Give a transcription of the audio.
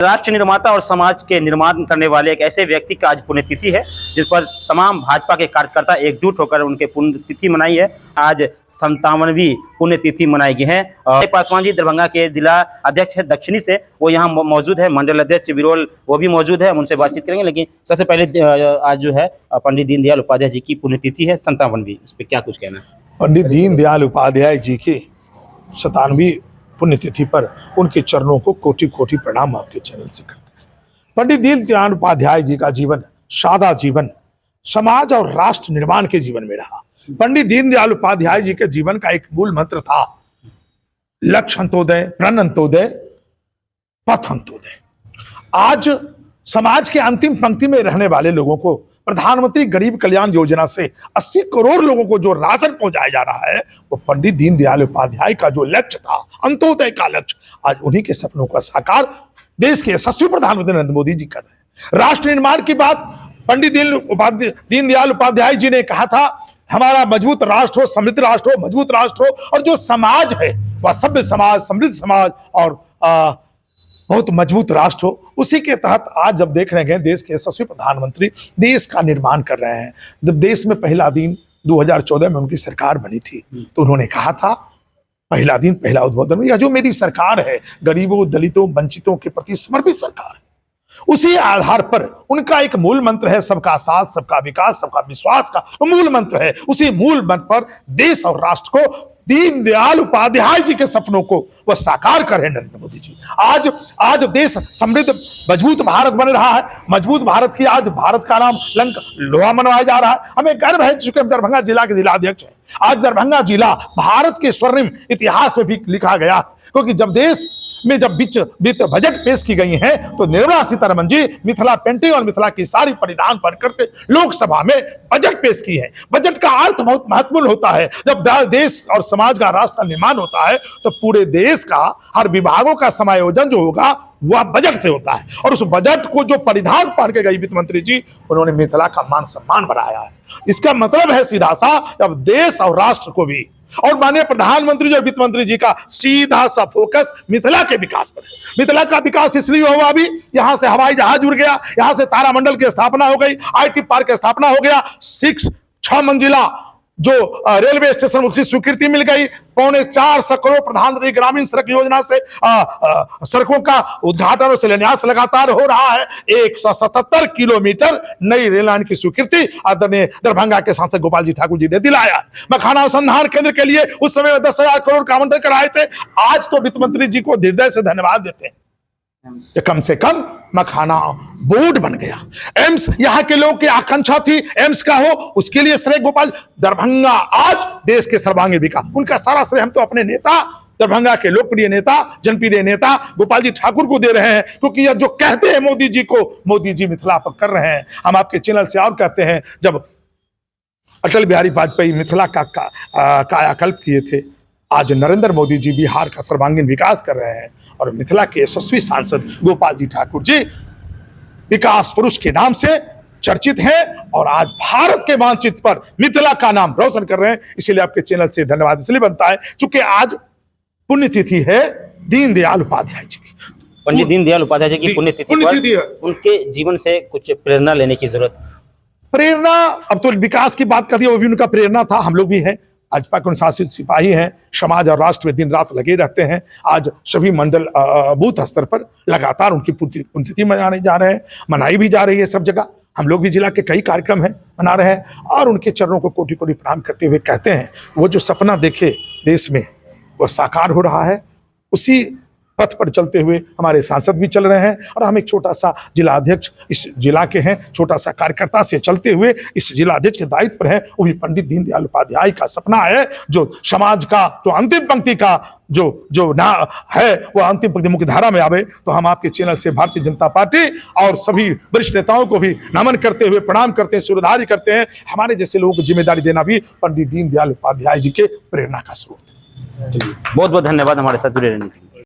राष्ट्र निर्माता और समाज के निर्माण करने वाले एक ऐसे व्यक्ति का आज पुण्यतिथि है, जिस पर तमाम भाजपा के कार्यकर्ता एकजुट होकर उनके पुण्यतिथि मनाई है। आज 57वीं पुण्यतिथि मनाई गई है। पासवान जी दरभंगा के जिला अध्यक्ष है दक्षिणी से, वो यहाँ मौजूद है। मंडल अध्यक्ष विरोल वो भी मौजूद है, हम उनसे बातचीत करेंगे। लेकिन सबसे पहले आज जो है पंडित दीनदयाल उपाध्याय जी की पुण्यतिथि है 57वीं, उस पर क्या कुछ कहना है? पंडित दीनदयाल उपाध्याय जी की 57वीं पुण्यतिथि पर उनके चरणों को कोटि कोटि प्रणाम आपके चैनल से करते हैं। पंडित दीनदयाल उपाध्याय जी का जीवन सादा जीवन, समाज और राष्ट्र निर्माण के जीवन में रहा। पंडित दीनदयाल उपाध्याय जी के जीवन का एक मूल मंत्र था, लक्ष्य अंत्योदय, प्रण अंत्योदय, पथ अंत्योदय। आज समाज के अंतिम पंक्ति में रहने वाले लोगों को प्रधानमंत्री गरीब कल्याण योजना से 80 करोड़ लोगों को जो राशन पहुंचाया जा रहा है, वो पंडित दीनदयाल उपाध्याय का जो लक्ष्य था, अंत्योदय का लक्ष्य, आज उन्हीं के सपनों का साकार देश के यशस्वी प्रधानमंत्री नरेंद्र मोदी जी कर रहे हैं। राष्ट्र निर्माण की बात पंडित दीनदयाल उपाध्याय जी ने कहा था, हमारा मजबूत राष्ट्र हो, समृद्ध राष्ट्र हो, मजबूत राष्ट्र हो, और जो समाज है वह सभ्य समाज, समृद्ध समाज और बहुत मजबूत राष्ट्र हो। उसी के तहत आज जब देख रहे हैं देश के यशस्वी प्रधानमंत्री देश का निर्माण कर रहे हैं। जब देश में पहला दिन 2014 में उनकी सरकार बनी थी, तो उन्होंने कहा था, पहला दिन पहला उद्बोधन, यह जो मेरी सरकार है गरीबों, दलितों, वंचितों के प्रति समर्पित सरकार है। उसी आधार पर उनका एक मूल मंत्र है, सबका साथ, सबका विकास, सबका विश्वास का मूल मंत्र है। उसी मूल मंत्र पर देश और राष्ट्र को, दीनदयाल उपाध्याय जी के सपनों को वह साकार कर रहे हैं नरेंद्र मोदी जी। आज देश समृद्ध मजबूत भारत बन रहा है। मजबूत भारत की आज भारत का नाम लोहा मनवाया जा रहा है। हमें गर्व है, चूंकि हम दरभंगा जिला के जिला अध्यक्ष हैं। आज दरभंगा जिला भारत के स्वर्णिम इतिहास में भी लिखा गया, क्योंकि जब देश में जब वित्त बजट पेश की गई है, तो निर्मला सीतारमण जी मिथिला पेंटिंग और मिथिला की साड़ी परिधान पर करके लोकसभा में बजट पेश की है। बजट का अर्थ बहुत महत्वपूर्ण होता है। जब देश और समाज का, राष्ट्र का निर्माण होता है, तो पूरे देश का हर विभागों का समायोजन जो होगा वह बजट से होता है। और उस बजट को जो परिधान पहन के गई वित्त मंत्री जी, उन्होंने मिथिला का मान सम्मान बढ़ाया है। इसका मतलब है सीधा सा, अब देश और राष्ट्र को भी, और माननीय प्रधानमंत्री जो वित्त मंत्री जी का सीधा सा फोकस मिथिला के विकास पर है। मिथिला का विकास इसलिए हुआ, अभी यहां से हवाई जहाज उड़ गया, यहां से तारामंडल की स्थापना हो गई, IT पार्क की स्थापना हो गया, 6 मंजिला जो रेलवे स्टेशन उसकी स्वीकृति मिल गई, 425 करोड़ प्रधानमंत्री ग्रामीण सड़क योजना से सड़कों का उद्घाटन और शिलान्यास लगातार हो रहा है। 177 किलोमीटर नई रेल लाइन की स्वीकृति आदरणीय दरभंगा के सांसद गोपाल जी ठाकुर जी ने दिलाया। मखाना अनुसंधान केंद्र के लिए उस समय 10,000 करोड़ का आवंटन कराए थे। आज तो वित्त मंत्री जी को हृदय से धन्यवाद देते हैं, कम से कम मखाना बोर्ड बन गया। एम्स यहाँ के लोगों की आकांक्षा थी एम्स का हो, उसके लिए श्रेय गोपाल। दरभंगा आज देश के सर्वांगीण विकास, उनका सारा श्रेय हम तो अपने नेता, दरभंगा के लोकप्रिय नेता, जनप्रिय नेता गोपाल जी ठाकुर को दे रहे हैं, क्योंकि यह जो कहते हैं मोदी जी को, मोदी जी मिथिला पर कर रहे हैं। हम आपके चैनल से और कहते हैं, जब अटल बिहारी वाजपेयी मिथिला का कायाकल्प किए थे, आज नरेंद्र मोदी जी बिहार का सर्वांगीण विकास कर रहे हैं। और मिथिला के यशस्वी सांसद गोपाल जी ठाकुर जी विकास पुरुष के नाम से चर्चित हैं, और आज भारत के मानचित्र पर मिथिला का नाम रोशन कर रहे हैं। इसीलिए आपके चैनल से धन्यवाद इसलिए बनता है, चूंकि आज पुण्यतिथि है दीनदयाल उपाध्याय जी की। पंडित दीनदयाल उपाध्याय जी की पुण्यतिथि है, उनके जीवन से कुछ प्रेरणा लेने की जरूरत। प्रेरणा, अब तो विकास की बात कर दी, वो भी उनका प्रेरणा था। हम लोग भी हैं, भाजपा के अनुशासित सिपाही हैं, समाज और राष्ट्र में दिन रात लगे रहते हैं। आज सभी मंडल बूथ स्तर पर लगातार उनकी पुण्यतिथि मनाने जा रहे हैं, मनाई भी जा रही है सब जगह। हम लोग भी जिला के कई कार्यक्रम हैं, मना रहे हैं, और उनके चरणों को कोटि कोटि प्रणाम करते हुए कहते हैं, वो जो सपना देखे देश में वह साकार हो रहा है। उसी पथ पर चलते हुए हमारे सांसद भी चल रहे हैं, और हम एक छोटा सा जिला अध्यक्ष इस जिला के हैं, छोटा सा कार्यकर्ता से चलते हुए इस जिला अध्यक्ष के दायित्व पर है। वो भी पंडित दीनदयाल उपाध्याय का सपना है, जो समाज का, जो अंतिम पंक्ति का जो ना है, वह अंतिम पंक्ति मुख्य धारा में आवे। तो हम आपके चैनल से भारतीय जनता पार्टी और सभी वरिष्ठ नेताओं को भी नमन करते हुए प्रणाम करते हैं, सूर्यधारी करते हैं। हमारे जैसे लोगों को जिम्मेदारी देना भी पंडित दीनदयाल उपाध्याय जी के प्रेरणा का स्रोत है। बहुत बहुत धन्यवाद हमारे साथ जुड़े रहने के लिए।